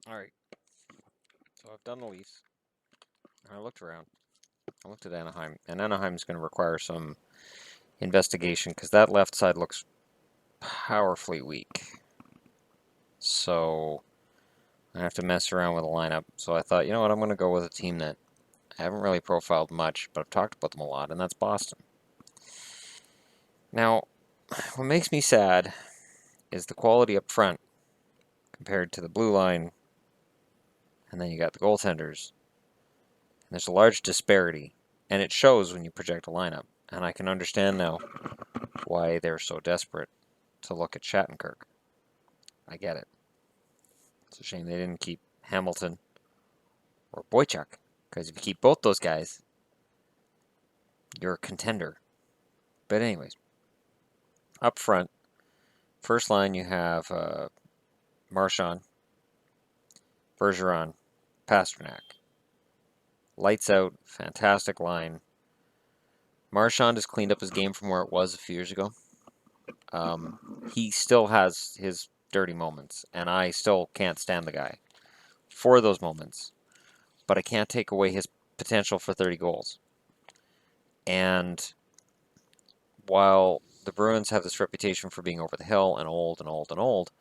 All right, so I've done the Leafs. I looked around. I looked at Anaheim, and Anaheim's going to require some investigation because that left side looks powerfully weak. So I have to mess around with the lineup. So I thought, you know what, I'm going to go with a team that I haven't really profiled much, but I've talked about them a lot, and that's Boston. Now, what makes me sad is the quality up front compared to the blue line, and then you got the goaltenders. And there's a large disparity, and it shows when you project a lineup. And I can understand now why they're so desperate to look at Shattenkirk. I get it. It's a shame they didn't keep Hamilton or Boychuk, because if you keep both those guys, you're a contender. But anyways, up front, first line you have Marchand, Bergeron, Pasternak. Lights out, fantastic line. Marchand has cleaned up his game from where it was a few years ago. He still has his dirty moments, and I still can't stand the guy for those moments. But I can't take away his potential for 30 goals. And while the Bruins have this reputation for being over the hill and old and old and old,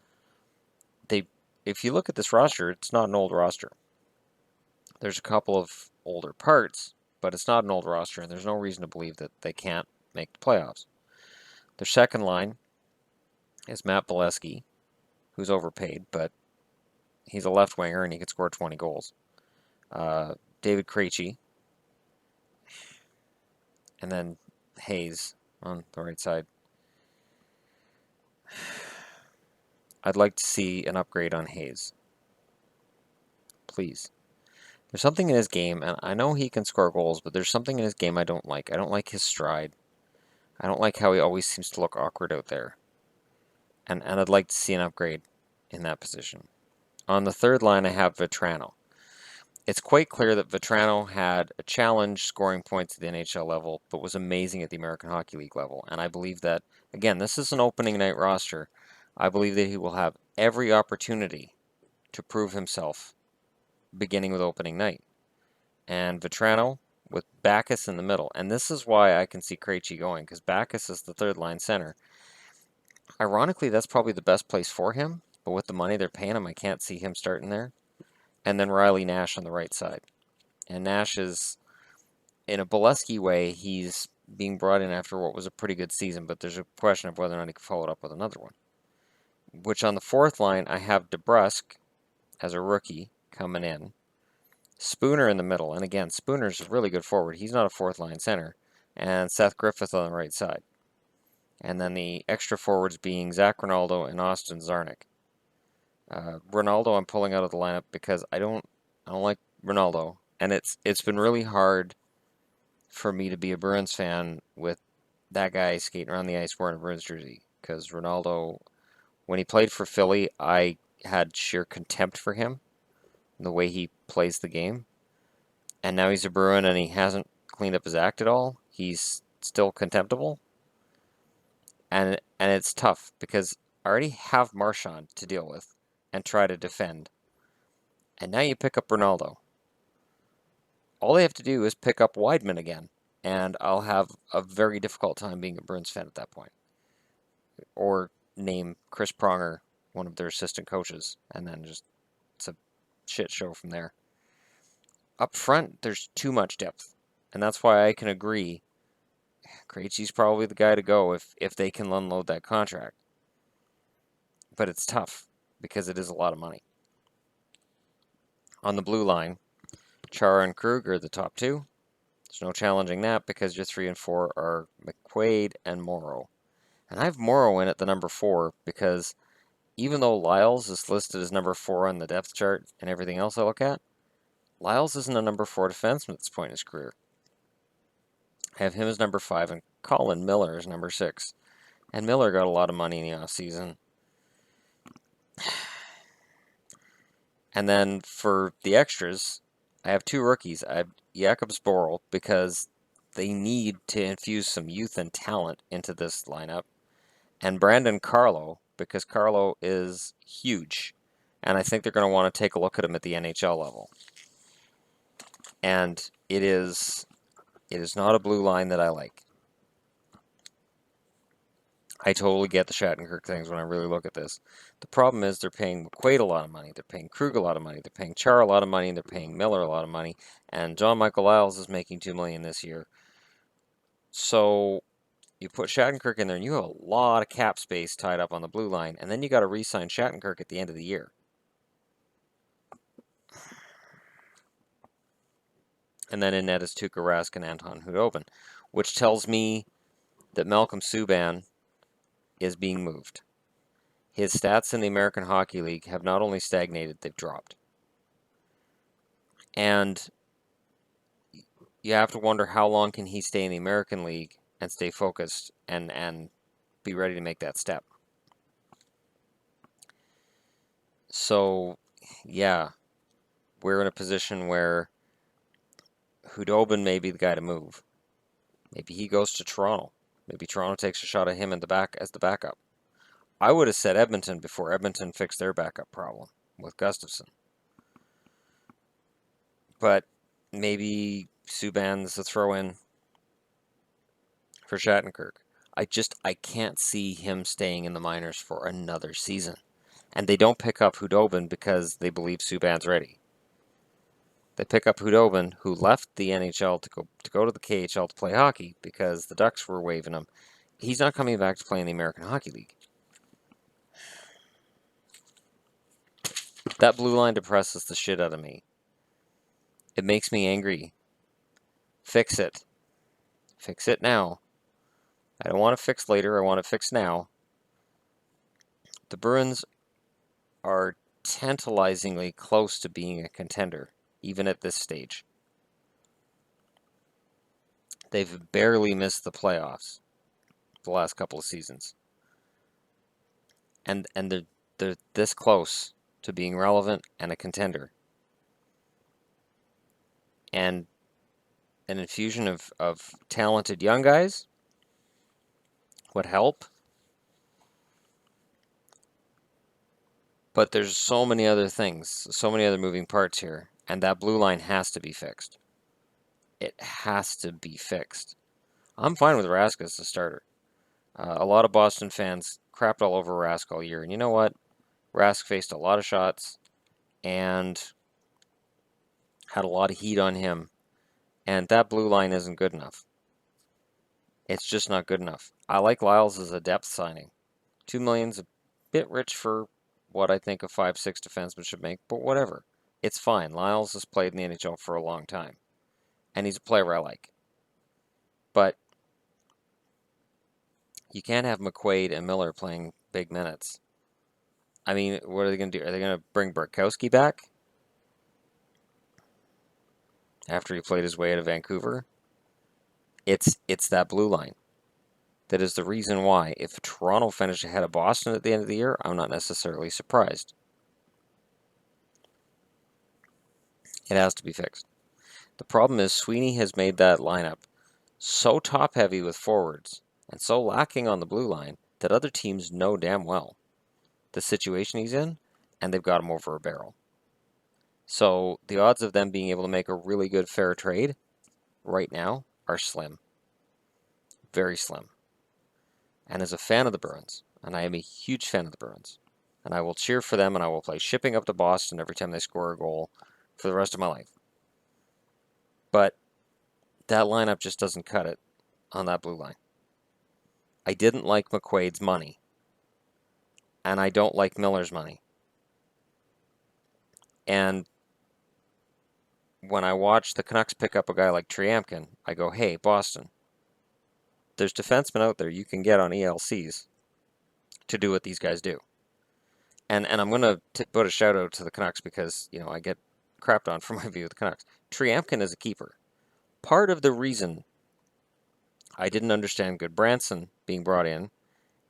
if you look at this roster, it's not an old roster. There's a couple of older parts, but it's not an old roster, and there's no reason to believe that they can't make the playoffs. Their second line is Matt Bolesky, who's overpaid, but he's a left winger and he could score 20 goals. David Krejci, and then Hayes on the right side. I'd like to see an upgrade on Hayes. Please. There's something in his game, and I know he can score goals, but there's something in his game I don't like. I don't like his stride. I don't like how he always seems to look awkward out there. And I'd like to see an upgrade in that position. On the third line, I have Vetrano. It's quite clear that Vetrano had a challenge scoring points at the NHL level, but was amazing at the American Hockey League level. And I believe that, again, this is an opening night roster. I believe that he will have every opportunity to prove himself beginning with opening night. And Vetrano with Backes in the middle. And this is why I can see Krejci going, because Backes is the third line center. Ironically, that's probably the best place for him, but with the money they're paying him, I can't see him starting there. And then Riley Nash on the right side. And Nash is, in a Bolesky way, he's being brought in after what was a pretty good season, but there's a question of whether or not he can follow it up with another one. Which on the fourth line, I have DeBrusk as a rookie coming in. Spooner in the middle, and again, Spooner's a really good forward. He's not a fourth line center. And Seth Griffith on the right side. And then the extra forwards being Zach Ronaldo and Austin Czarnik. Ronaldo I'm pulling out of the lineup because I don't like Ronaldo, and it's been really hard for me to be a Bruins fan with that guy skating around the ice wearing a Bruins jersey, because Ronaldo, when he played for Philly, I had sheer contempt for him, the way he plays the game, and now he's a Bruin and he hasn't cleaned up his act at all. He's still contemptible, and it's tough because I already have Marchand to deal with and try to defend. And now you pick up Ronaldo. All they have to do is pick up Weidman again, and I'll have a very difficult time being a Bruins fan at that point. Or name Chris Pronger one of their assistant coaches, and then just it's a shit show from there. Up front, there's too much depth, and that's why I can agree Krejci's probably the guy to go if they can unload that contract. But it's tough because it is a lot of money. On the blue line, Chara and Krug are the top two. There's no challenging that because your 3 and 4 are McQuaid and Morrow. And I have Morrow in at the number 4 because even though Lyles is listed as number 4 on the depth chart and everything else I look at, Lyles isn't a number 4 defenseman at this point in his career. I have him as number 5 and Colin Miller as number 6. And Miller got a lot of money in the offseason. And then for the extras, I have 2 rookies. I have Jakobs Borrell because they need to infuse some youth and talent into this lineup. And Brandon Carlo because Carlo is huge and I think they're going to want to take a look at him at the NHL level. And it is not a blue line that I like. I totally get the Shattenkirk things when I really look at this. The problem is they're paying McQuaid a lot of money, they're paying Krug a lot of money, they're paying Char a lot of money, and they're paying Miller a lot of money, and John Michael Lyles is making $2 million this year. So you put Shattenkirk in there, and you have a lot of cap space tied up on the blue line, and then you got to re-sign Shattenkirk at the end of the year. And then in net is Tuukka Rask and Anton Khudobin, which tells me that Malcolm Subban is being moved. His stats in the American Hockey League have not only stagnated, they've dropped. And you have to wonder how long can he stay in the American League and stay focused and be ready to make that step. So, yeah, we're in a position where Khudobin may be the guy to move. Maybe he goes to Toronto. Maybe Toronto takes a shot at him in the back as the backup. I would have said Edmonton before Edmonton fixed their backup problem with Gustafsson. But maybe Subban's a throw-in for Shattenkirk. I can't see him staying in the minors for another season. And they don't pick up Khudobin because they believe Subban's ready. They pick up Khudobin, who left the NHL to go to the KHL to play hockey because the Ducks were waving him. He's not coming back to play in the American Hockey League. That blue line depresses the shit out of me. It makes me angry. Fix it. Fix it now. I don't want to fix later. I want to fix now. The Bruins are tantalizingly close to being a contender, even at this stage. They've barely missed the playoffs the last couple of seasons. And they're this close to being relevant and a contender. And an infusion of talented young guys would help. But there's so many other things, so many other moving parts here, and that blue line has to be fixed. It has to be fixed. I'm fine with Rask as the starter. A lot of Boston fans crapped all over Rask all year, and you know what? Rask faced a lot of shots and had a lot of heat on him, and that blue line isn't good enough. It's just not good enough. I like Lyles as a depth signing. $2 million's a bit rich for what I think a 5'6" defenseman should make, but whatever. It's fine. Lyles has played in the NHL for a long time, and he's a player I like. But you can't have McQuaid and Miller playing big minutes. I mean, what are they going to do? Are they going to bring Burkowski back after he played his way out of Vancouver? It's that blue line. That is the reason why, if Toronto finished ahead of Boston at the end of the year, I'm not necessarily surprised. It has to be fixed. The problem is Sweeney has made that lineup so top-heavy with forwards and so lacking on the blue line that other teams know damn well the situation he's in, and they've got him over a barrel. So the odds of them being able to make a really good fair trade right now are slim. Very slim. And as a fan of the Bruins, and I am a huge fan of the Bruins, and I will cheer for them and I will play shipping up to Boston every time they score a goal for the rest of my life. But that lineup just doesn't cut it on that blue line. I didn't like McQuaid's money, and I don't like Miller's money. And when I watch the Canucks pick up a guy like Triamkin, I go, hey, Boston, there's defensemen out there you can get on ELCs to do what these guys do. And I'm going to put a shout out to the Canucks because, you know, I get crapped on for my view of the Canucks. Triamkin is a keeper. Part of the reason I didn't understand Goodbranson being brought in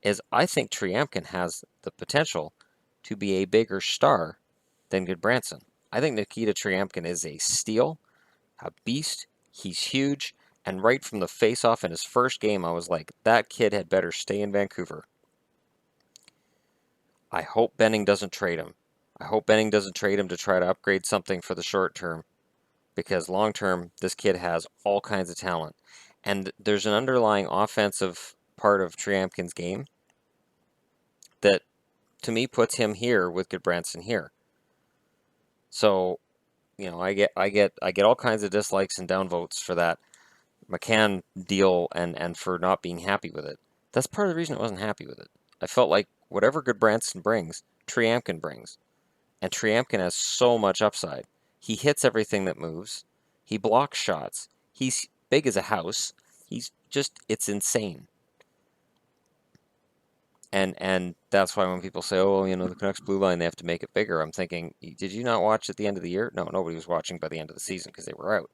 is I think Triamkin has the potential to be a bigger star than Goodbranson. I think Nikita Triamkin is a steal, a beast. He's huge. And right from the face-off in his first game, I was like, that kid had better stay in Vancouver. I hope Benning doesn't trade him I hope Benning doesn't trade him to try to upgrade something for the short term, because long term, this kid has all kinds of talent. And there's an underlying offensive part of Triamkin's game that, to me, puts him here with Goodbranson here. So, I get all kinds of dislikes and downvotes for that McCann deal and for not being happy with it. That's part of the reason I wasn't happy with it. I felt like whatever Goodbranson brings, Triamkin brings. And Triamkin has so much upside. He hits everything that moves. He blocks shots. He's big as a house. It's insane. And that's why when people say, oh, the Canucks blue line, they have to make it bigger, I'm thinking, did you not watch at the end of the year? No, nobody was watching by the end of the season because they were out.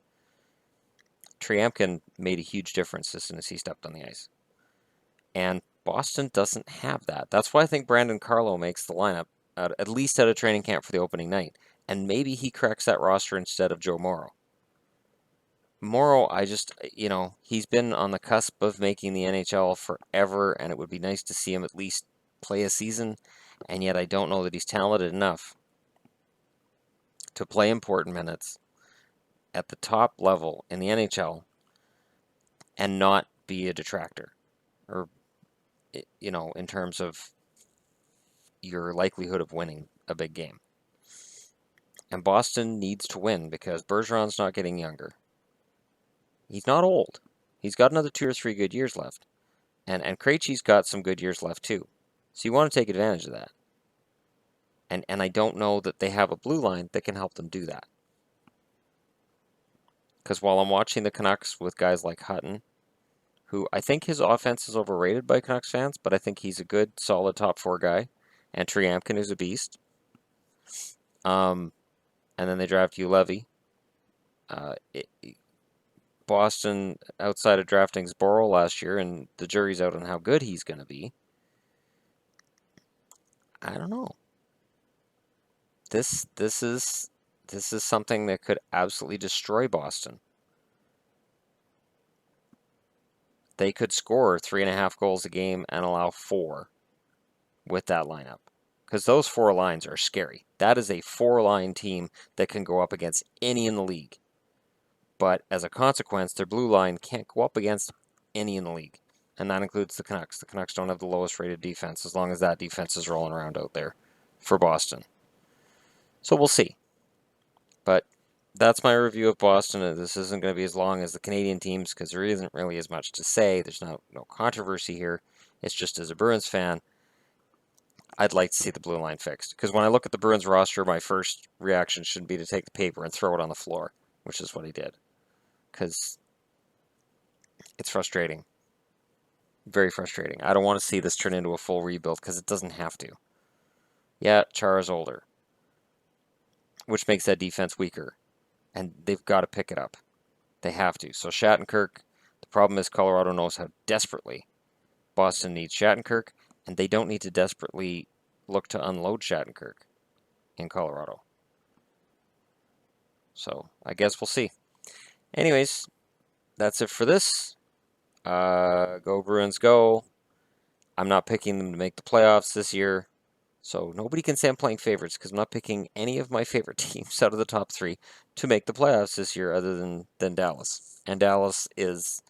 Triamkin made a huge difference as soon as he stepped on the ice. And Boston doesn't have that. That's why I think Brandon Carlo makes the lineup, at least out of training camp for the opening night. And maybe he corrects that roster instead of Joe Morrow. Morrow, he's been on the cusp of making the NHL forever, and it would be nice to see him at least play a season. And yet I don't know that he's talented enough to play important minutes at the top level in the NHL and not be a detractor, or in terms of your likelihood of winning a big game. And Boston needs to win because Bergeron's not getting younger. He's not old. He's got another 2 or 3 good years left. And Krejci's got some good years left too. So you want to take advantage of that. And I don't know that they have a blue line that can help them do that. Because while I'm watching the Canucks with guys like Hutton, who I think his offense is overrated by Canucks fans, but I think he's a good, solid top 4 guy. And Triamkin is a beast. And then they draft Levy. Boston, outside of drafting Zboril last year, and the jury's out on how good he's going to be. I don't know. This is something that could absolutely destroy Boston. They could score 3.5 goals a game and allow 4 with that lineup. Because those 4 lines are scary. That is a 4-line team that can go up against any in the league. But as a consequence, their blue line can't go up against any in the league. And that includes the Canucks. The Canucks don't have the lowest rated defense as long as that defense is rolling around out there for Boston. So we'll see. But that's my review of Boston. This isn't going to be as long as the Canadian teams because there isn't really as much to say. There's no controversy here. It's just as a Bruins fan, I'd like to see the blue line fixed. Because when I look at the Bruins roster, my first reaction should be to take the paper and throw it on the floor, which is what he did. Because it's frustrating. Very frustrating. I don't want to see this turn into a full rebuild because it doesn't have to. Yeah, Chara's older, which makes that defense weaker. And they've got to pick it up. They have to. So Shattenkirk, the problem is Colorado knows how desperately Boston needs Shattenkirk, and they don't need to desperately look to unload Shattenkirk in Colorado. So I guess we'll see. Anyways, that's it for this. Go Bruins, go. I'm not picking them to make the playoffs this year. So nobody can say I'm playing favorites because I'm not picking any of my favorite teams out of the top 3 to make the playoffs this year other than Dallas. And Dallas is,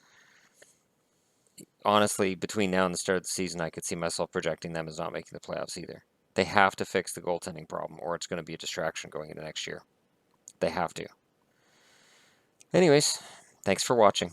honestly, between now and the start of the season, I could see myself projecting them as not making the playoffs either. They have to fix the goaltending problem or it's going to be a distraction going into next year. They have to. Anyways, thanks for watching.